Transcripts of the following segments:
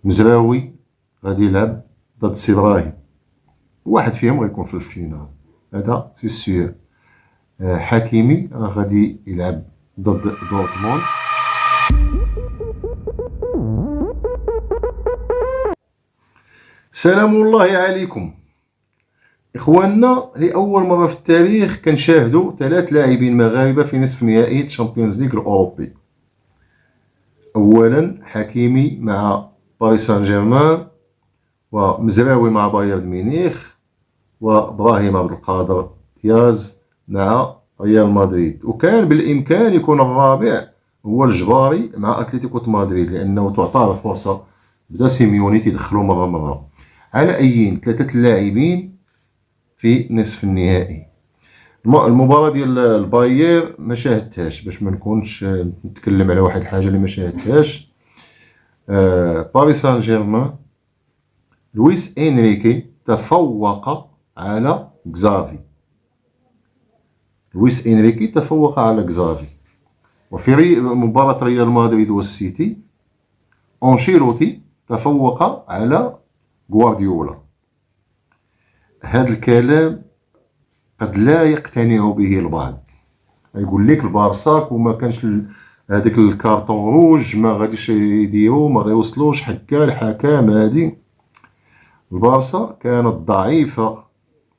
مزراوي غادي يلعب ضد سي ابراهيم، واحد فيهم غيكون في الفينال، هذا سي سيور. حكيمي راه غادي يلعب ضد دورتموند. سلام الله عليكم إخواننا. لأول مرة في التاريخ كنشاهدوا 3 لاعبين مغاربة في نصف نهائي تشامبيونز ليغ الأوروبي. أولا حكيمي مع باريس سان جيرمان، ومزراوي مع بايرن ميونخ، وإبراهيم عبد القادر دياز مع ريال مدريد. وكان بالإمكان يكون الرابع هو الجباري مع أتلتيكو مدريد، لأنه تعطى فرصة بدا سيميوني تيدخلو مرة. على أيين 3 اللاعبين في نصف النهائي. المباراة ديال الباير ما شاهدتهاش باش ما نكونش نتكلم على واحد الحاجة اللي ما شاهدتهاش. باريس سان جيرمان، لويس إنريكي تفوق على كزافي. لويس إنريكي تفوق على كزافي. وفي مباراة ريال مدريد والسيتي، أنشيلوتي تفوق على غوارديولا. هذا الكلام قد لا يقتنع به البعض، يقول لك البارسا وما كانش هذاك الكارطون روج ما غاديش يديروا، ما غيوصلوش حكا الحكام. هادي البارسا كانت ضعيفة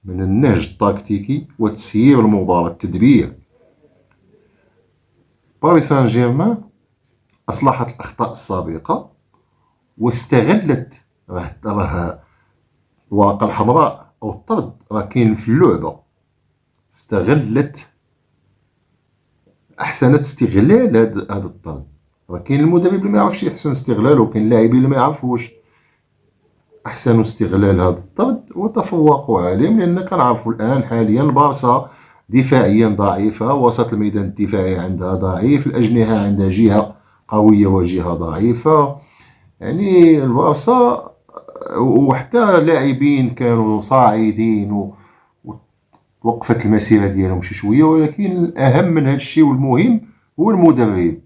من النهج التكتيكي وتسيير المباراة، التدبير. باريس سان جيرمان أصلحت الأخطاء السابقة واستغلت، راه الورقة الحمراء أو الطرد راه كاين في اللعبة، استغلت، أحسنت استغلال هذا الطرد. راه كاين المدرب اللي ما يعرفش يحسن استغلاله، وكاين اللاعبين اللي ما يعرفوش. أحسنوا استغلال هذا الطرد وتفوقوا عليهم، لأن كنعرفوا الآن حاليا البارسا دفاعيا ضعيفة، وسط الميدان الدفاعي عندها ضعيف، الأجنحة عندها جهة قوية وجهة ضعيفة. يعني البارسا وحتى لاعبين كانوا صاعدين ووقفت المسيرة ديالهم شي شوية، ولكن الأهم من هذا الشيء والمهم هو المدرب.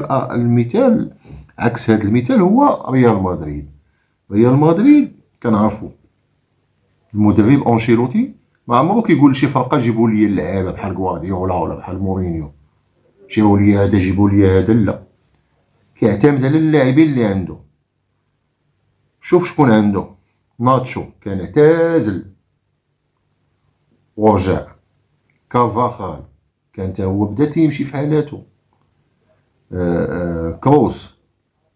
المثال عكس هذا المثال هو ريال مدريد. ريال مدريد كنعرفوا المدرب أنشيلوتي ما عمرو كيقول لشي فرقة جيبوا لي اللعابة بحال غوارديولا ولا بحال مورينيو، جيبوا لي هذا جيبوا لي هذا، لا، كيعتمد على اللاعبين اللي عنده. شوف شكون عنده، ناتشو كان اعتزل ورجع، كارفاخال كان تا هو بدا تيمشي في حالاتو، كروس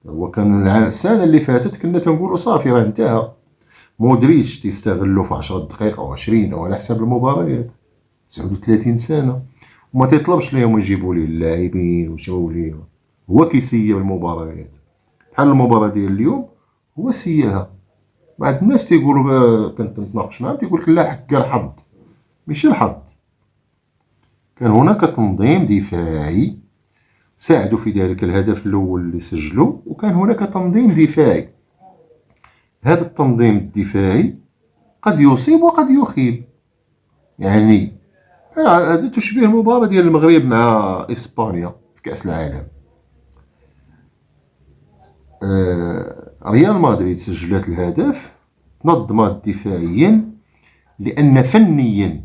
هو كان السنة اللي فاتت كنا تنقولوا صافي راه انتهى. مودريتش تيستغلو في 10 دقائق أو 20 أو على حساب المباريات، 39 سنة، وما تيطلبش ليهم يجيبوا ليه اللاعبين ويجيبوا ليه، هو كيسير المباريات. بحال المباراة ديال اليوم هو سيرها. بعض الناس تيقولوا كنت نتناقش معاهم تيقول لك لا حق الحظ، ماشي الحظ، كان هناك تنظيم دفاعي ساعدوا في ذلك الهدف الأول اللي سجلوا، وكان هناك تنظيم دفاعي. هذا التنظيم الدفاعي قد يصيب وقد يخيب. يعني هذه تشبه المباراة ديال المغرب مع إسبانيا في كأس العالم. ريال مدريد سجلت الهدف، نظمت دفاعيا، لأن فنيا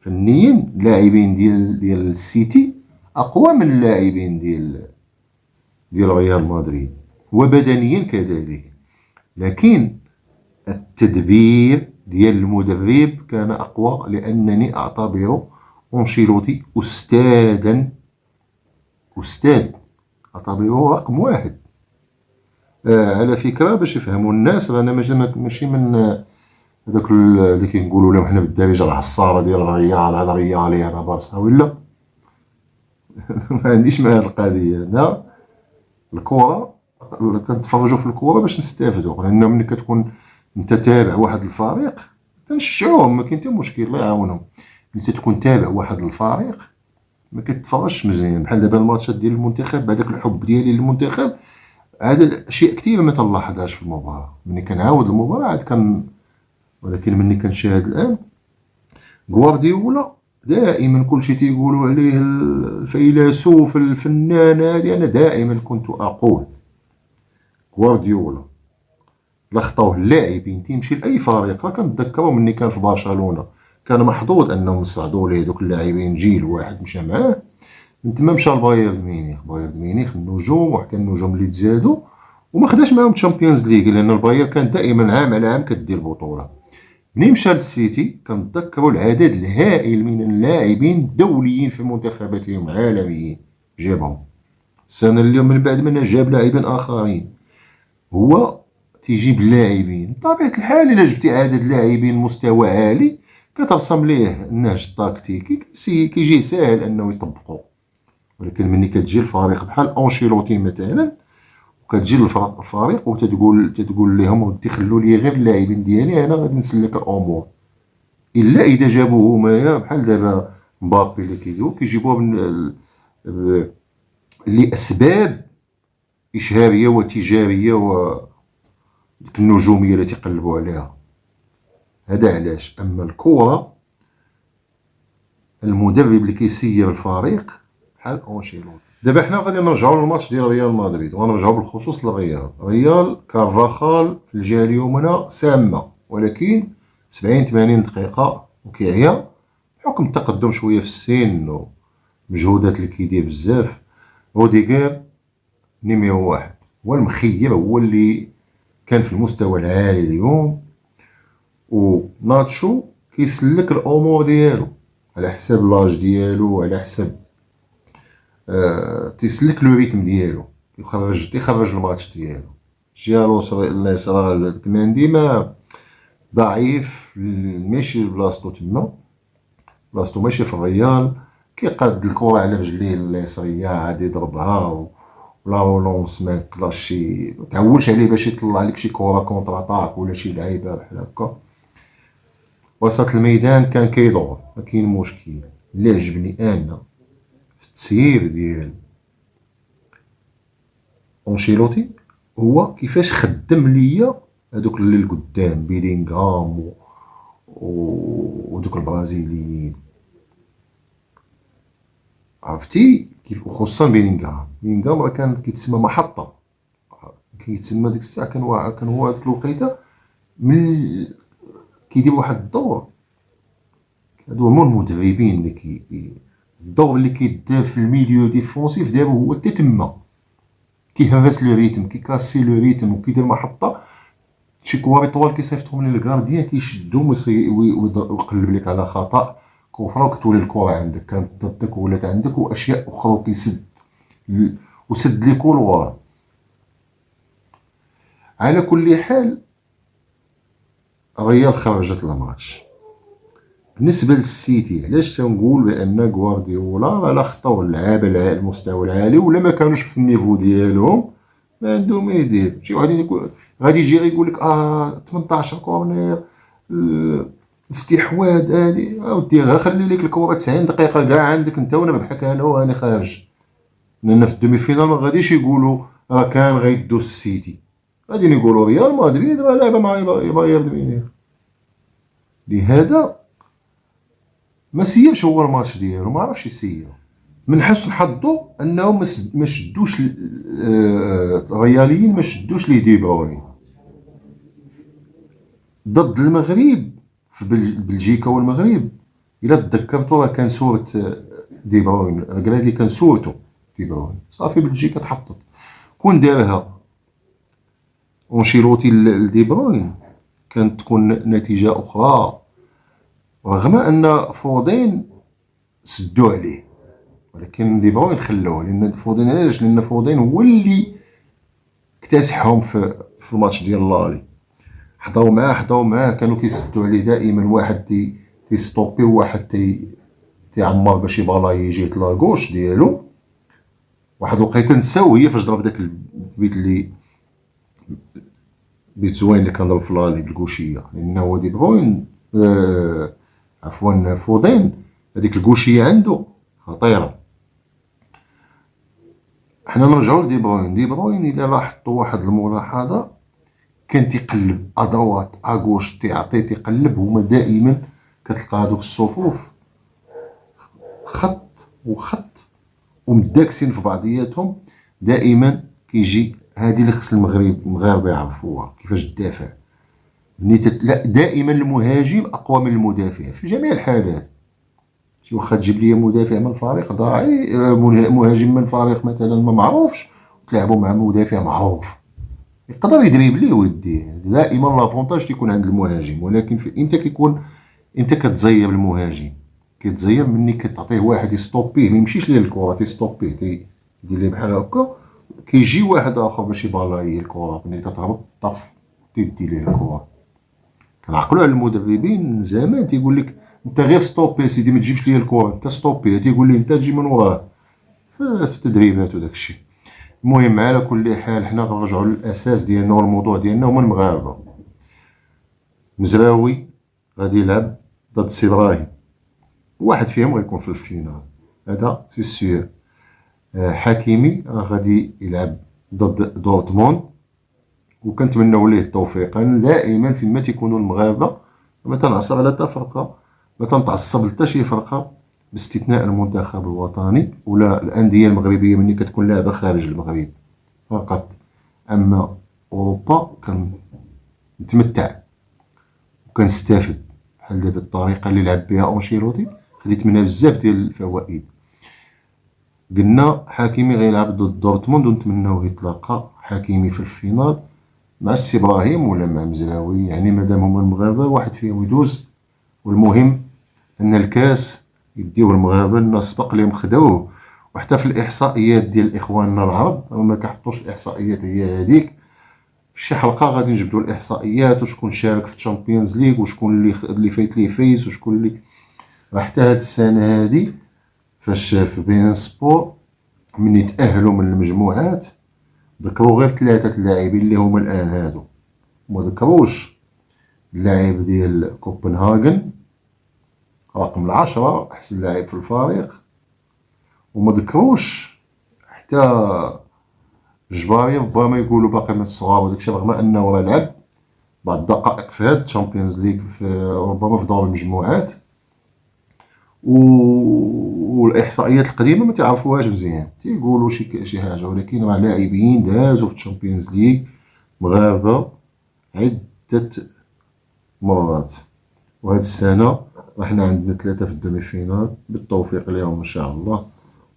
اللاعبين ديال السيتي أقوى من اللاعبين ديال ريال مدريد، وبدنيا كذلك. لكن التدبير ديال المدرب كان أقوى، لأنني أعتبر أنشيلوتي أستاذ، أعتبره رقم واحد. على فكرة باش يفهموا الناس، أنا ماشي من هذوك اللي كنقولوا لهم حنا بالدارجة العصارة ديال الريال، أنا ريالي أنا بارساوي، لا. ما عنديش مع هاد القضية. أنا الكرة كنتفرجوا في الكرة باش نستافدوا، لأن ملي كتكون انت تابع واحد الفريق تنشجعوهم، ما كاين حتى مشكل، الله يعاونهم. ملي تكون تابع واحد الفريق ما كتفرجش مزيان. بحال دابا الماتشات ديال المنتخب، هذاك الحب ديالي للمنتخب، هذا اشياء كثيره ما تنلاحظهاش في المباراه. ملي كنعاود المباراه عاد ولكن ملي كنشاهد الان غوارديولا دائما كلشي تيقولوا عليه الفيلسوف الفنان، هذه انا دائما كنت اقول غوارديولا لا خطاوه اللاعبين تيمشي لاي فريق. راه كنتذكروا ملي كان في برشلونه كان محظوظ انهم صعدوا ليه دوك اللاعبين، جيل واحد مشى معاه، من تما مشى لبايرن ميونخ. بايرن ميونخ النجوم وحتى النجوم اللي تزادوا، وما خداش معاهم تشامبيونز ليغ لان البايرن كان دائما عام على عام كدير البطوله. ملي مشى للسيتي كنتذكروا العدد الهائل من اللاعبين الدوليين في منتخباتهم عالميين جابهم. السنه اللي من بعد منها جاب لاعبين اخرين. هو تيجيب اللاعبين بطبيعه الحال، الا جبتي عدد لاعبين مستوى عالي كترسم ليه النهج التكتيكي كيجي ساهل انه يطبقه. ولكن ملي كتجي الفريق بحال انشيلوتي مثلا، وكتجي الفريق تتقول لهم ودي خلوا لي غير اللاعبين ديالي انا غادي نسلك الامور، الا اذا جابوه هما بحال دابا مبابي اللي كيديروا كيجيبوه لاسباب اشهاريه وتجاريه وديك النجوميه اللي تيقلبوا عليها. هذا علاش. اما الكره المدرب اللي كيسير الفريق بحال انشيلوتي. دابا حنا غادي نرجعوا للماتش ديال ريال مدريد، وغنرجعوا بالخصوص للريال. ريال كارفاخال في الجهه اليمنى سامه، ولكن 70 80 دقيقه وكيعيا بحكم التقدم شويه في السن ومجهودات اللي كيدير بزاف. روديغير نيميرو واحد هو المخير، هو اللي كان في المستوى العالي اليوم، وناتشو كيسلك الامور ديالو على حساب لاج ديالو، على حساب تيسلك لو ريتم ديالو، تيخرج الماتش ديالو. جيالو الله يصرا كمان ديما ضعيف، ماشي بلاصتو تما، بلاصتو ماشي في الريال. كيقاد الكرة على رجليه اليسرية عادي يضربها، ولا رولونس ما يقدرش متعولش عليه باش يطلع لك شي كرة كونتر اتاك ولا شي لعيبة بحال هكا. وسط الميدان كان كيدور، ما كاين مشكل. اللي عجبني انا في التسيير ديال انشيلوتي هو كيفاش خدم ليا هذوك اللي القدام بيلينغهام ودوك البرازيليين. عرفتي كيف؟ وخصوصا بيلينغهام راه كان كيتسمى محطة، كيتسمى ديك الساعة كان هو هاد الوقيته من كيدير واحد الدور. هادو هما المدربين اللي الدور اللي كيدار في الميليو ديفونسيف دابا هو حتى تما كيهرس لو ريتم، كيكاسي لو ريتم وكيدير محطة. شي كواري طوال كيصيفطهم للكارديان كيشدهم ويقلب لك على خطأ كفرة وكتولي الكرة عندك، كانت ضدك ولات عندك، واشياء اخرى كيسد وسد لي كولوار. على كل حال الريال خرجت الماتش. بالنسبه للسيتي علاش تنقول بان غوارديولا لا خطاو اللعابه على المستوى العالي ولا ما كانوش في النيفو ديالهم، ما عندهم ما يدير. شي واحد يقول غادي يجي يقول لك 18 كورنير الاستحواذ هادي اودي غير خلي لك الكره 90 دقيقه كاع عندك انت وانا نضحك انا واني خارج. لان في الدومي فينال ما غاديش يقولوا راه كان غيدوز السيتي، غادي يقولوا ريال مدريد راه لعبه مع بايرن ميونخ. لهذا ما سيرش هو الماتش ديالو، ما عرفش يسير. من حسن حظه انهم ما شدوش الرياليين، ما شدوش ليه دي بروين ضد المغرب في بلجيكا. والمغرب الا تذكرتوا راه كان صورة دي بروين، ركراكي كان صورته دي بروين. صافي بلجيكا تحطت. كون دارها انشيلوتي لدي بروين كانت تكون نتيجة أخرى، رغم أن فودين سدوا عليه، ولكن دي بروين خلوه. لأن فودين علاش؟ لأن فودين هو اللي اكتسحهم في الماتش ديال لالي. حضروا معاه كانوا كيسدوا عليه دائما. واحد تيستوبي وواحد تيعمر باش يبغى يجي لاكوش ديالو. واحد الوقيته نساو هي فاش ضرب داك البيت اللي بيت زوين اللي كان ضرب في لالي بالكوشيه، لان هو دي بروين عفوا فودين هذيك الكوشيه عنده خطيره. حنا نرجعوا لدي بروين. دي بروين الا لاحظتوا واحد الملاحظه، كان تيقلب ادوات اغوش تيعطي تيقلب. هما دائما كتلقى هذوك الصفوف خط وخط ومداكسين في بعضياتهم، دائما كيجي هذه اللي خص المغاربه يعرفوها كيفاش تدافع. لا، دائما المهاجم اقوى من المدافع في جميع الحالات. شي واخا تجيب لي مدافع من فريق ضعيف، مهاجم من فريق مثلا ما معروفش، وتلعبوا مع مدافع معروف، يقدر يدريبليه ويديه. دائما لافونتاج تيكون عند المهاجم، ولكن في امتى كيكون، امتى كتزيب المهاجم؟ كيتزيب ملي كتعطيه واحد يستوبيه، ما يمشيش ليه الكره، تيستوبيه يدير ليه بحال هكا، كيجي واحد اخر باش يبالاي الكره، ملي كتهبط طف تيدي ليه الكره. كنعقلوا على المدربين من زمان تيقول لك انت غير ستوبي سيدي، ما تجيبش ليه الكره، انت ستوبي، تيقول لي انت تجي من وراه في التدريبات وداك الشيء. المهم على كل حال حنا غنرجعوا للاساس ديالنا، والموضوع ديالنا هما المغاربه. مزراوي غادي يلعب ضد سي ابراهيم، واحد فيهم غيكون في الفينال، هذا سي سيور. حكيمي غادي يلعب ضد دورتموند، وكنتمنوا ليه التوفيق. انا دائما فيما تيكونوا المغاربه ما تنعصب على حتى فرقه، ما تنتعصب لحتى شي فرقه باستثناء المنتخب الوطني ولا الانديه المغربيه ملي كتكون لاعبه خارج المغرب فقط. اما اوروبا كنتمتع وكنستافد، بحال دابا الطريقه اللي لعب بها انشيلوتي خديت منها بزاف ديال الفوائد. قلنا حكيمي غيلعب ضد دورتموند، ونتمناو يتلاقى حكيمي في الفينال مع السي ابراهيم ولا مع مزراوي، يعني مادام هما المغاربه واحد فيهم يدوز. والمهم ان الكاس يديوه المغاربه، الناس سبق لهم خداوه. وحتى في الاحصائيات ديال اخواننا العرب ما كيحطوش الاحصائيات هي هذيك. في شي حلقه غادي نجبدوا الاحصائيات، وشكون شارك في الشامبيونز ليغ، وشكون اللي فايت ليه فيس، وشكون اللي حتى هاد السنه هادي فاش في بين سبور من يتاهلوا من المجموعات ذكروا غير 3 اللاعبين اللي هما الان هادو، وما ذكروش اللاعب ديال كوبنهاغن رقم 10 احسن لاعب في الفريق، وما ذكروش حتى جباري ربما يقولوا باقي من الصغار وداكشي، رغم انه راه لعب بعض الدقائق في هاد الشامبيونز ليغ ربما في دور المجموعات. والاحصائيات القديمه ما تعرفوهاش مزيان، تيقولوا شي حاجه، ولكن راه لاعبين دازوا في الشامبيونز ليغ مغاربه عده مرات. وهاد السنه حنا عندنا 3 في الدومي فينال، بالتوفيق لهم ان شاء الله،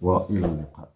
والى اللقاء.